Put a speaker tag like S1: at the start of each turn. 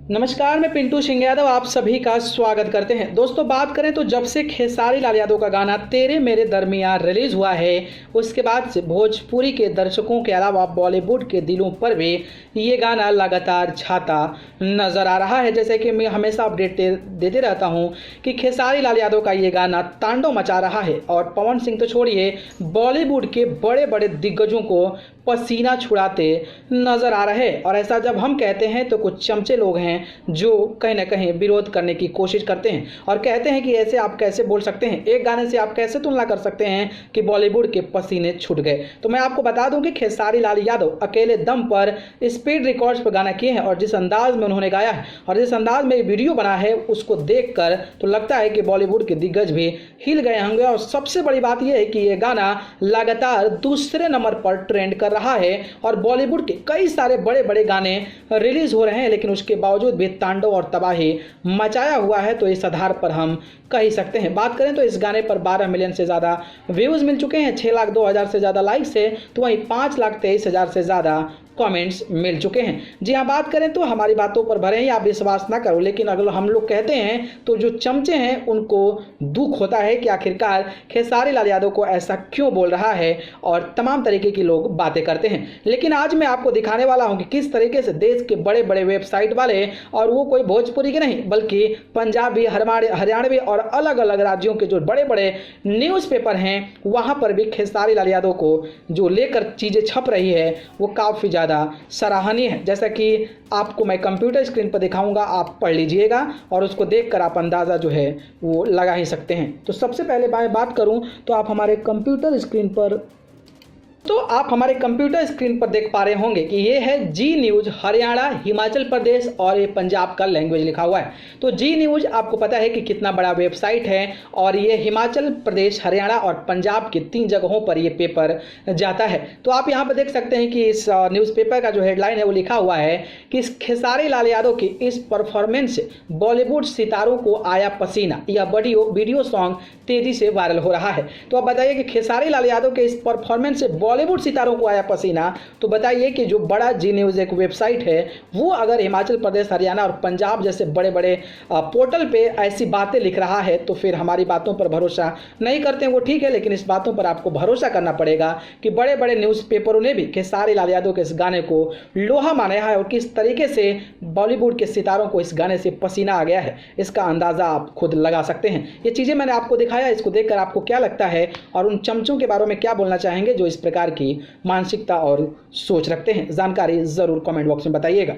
S1: नमस्कार, मैं पिंटू सिंह यादव आप सभी का स्वागत करते हैं। दोस्तों, बात करें तो जब से खेसारी लाल यादव का गाना तेरे मेरे दरमियाँ रिलीज हुआ है, उसके बाद से भोजपुरी के दर्शकों के अलावा बॉलीवुड के दिलों पर भी ये गाना लगातार छाता नजर आ रहा है। जैसे कि मैं हमेशा अपडेट देते रहता हूँ कि खेसारी लाल यादव का ये गाना तांडव मचा रहा है और पवन सिंह तो छोड़िए, बॉलीवुड के बड़े बड़े दिग्गजों को पसीना छुड़ाते नजर आ रहे हैं। और ऐसा जब हम कहते हैं तो कुछ चमचे लोग हैं जो कहीं ना कहीं विरोध करने की कोशिश करते हैं और कहते हैं कि ऐसे आप कैसे बोल सकते हैं, एक गाने से आप कैसे तुलना कर सकते हैं कि बॉलीवुड के पसीने छूट गए। तो मैं आपको बता दूं कि खेसारी लाल यादव अकेले दम पर स्पीड रिकॉर्ड्स पर गाना किए हैं और जिस अंदाज में उन्होंने गाया है और जिस अंदाज में वीडियो बना है उसको देखकर तो लगता है कि बॉलीवुड के दिग्गज भी हिल गए होंगे। और सबसे बड़ी बात यह है कि यह गाना लगातार दूसरे नंबर पर ट्रेंड कर रहा है और बॉलीवुड के कई सारे बड़े बड़े गाने रिलीज हो रहे हैं, लेकिन उसके बावजूद भी तांडव और तबाही मचाया हुआ है। तो इस आधार पर हम कह ही सकते हैं। बात करें तो इस गाने पर 12 मिलियन से ज़्यादा व्यूज़ मिल चुके हैं, 6,02,000 से ज़्यादा लाइक्स है, तो वहीं 5,23,000 से ज़्यादा कमेंट्स मिल चुके हैं। जी हाँ, बात करें तो हमारी बातों पर भले ही आप विश्वास ना करो, लेकिन अगर हम लोग कहते हैं तो जो चमचे हैं उनको दुख होता है कि आखिरकार खेसारी लाल यादव को ऐसा क्यों बोल रहा है और तमाम तरीके की लोग बातें करते हैं। लेकिन आज मैं आपको दिखाने वाला हूं कि किस तरीके से देश के बड़े बड़े वेबसाइट वाले, और वो कोई भोजपुरी के नहीं बल्कि पंजाबी, हरियाणवी और अलग अलग राज्यों के जो बड़े बड़े न्यूज़पेपर हैं वहां पर भी खेसारी लाल यादव को जो लेकर चीज़ें छप रही है वो काफ़ी ज़्यादा सराहनीय है। जैसा कि आपको मैं कंप्यूटर स्क्रीन पर दिखाऊंगा, आप पढ़ लीजिएगा और उसको देखकर आप अंदाज़ा जो है वो लगा ही सकते हैं। तो सबसे पहले मैं बात करूं तो आप हमारे कंप्यूटर स्क्रीन पर देख पा रहे होंगे कि ये है जी न्यूज़ हरियाणा, हिमाचल प्रदेश और ये पंजाब का लैंग्वेज लिखा हुआ है। तो जी न्यूज़ आपको पता है कि कितना बड़ा वेबसाइट है और ये हिमाचल प्रदेश, हरियाणा और पंजाब के 3 जगहों पर ये पेपर जाता है। तो आप यहाँ पर देख सकते हैं कि इस न्यूज़पेपर का जो हेडलाइन है वो लिखा हुआ है कि खेसारी लाल यादव की इस परफॉर्मेंस से बॉलीवुड सितारों को आया पसीना, यह वीडियो सॉन्ग तेजी से वायरल हो रहा है। तो आप बताइए कि खेसारी लाल यादव के इस परफॉर्मेंस से बॉलीवुड सितारों को आया पसीना, तो बताइए कि जो बड़ा जी न्यूज़ एक वेबसाइट है वो अगर हिमाचल प्रदेश, हरियाणा और पंजाब जैसे बड़े बड़े पोर्टल पे ऐसी बातें लिख रहा है तो फिर हमारी बातों पर भरोसा नहीं करते हैं वो ठीक है, लेकिन इस बातों पर आपको भरोसा करना पड़ेगा कि बड़े बड़े न्यूज़पेपरों ने भी खेसारी लाल यादव के इस गाने को लोहा माना है और किस तरीके से बॉलीवुड के सितारों को इस गाने से पसीना आ गया है इसका अंदाज़ा आप खुद लगा सकते हैं। ये चीज़ें मैंने आपको दिखाया, इसको देखकर आपको क्या लगता है और उन चमचों के बारे में क्या बोलना चाहेंगे जो इस प्रकार की मानसिकता और सोच रखते हैं? जानकारी ज़रूर कमेंट बॉक्स में बताइएगा।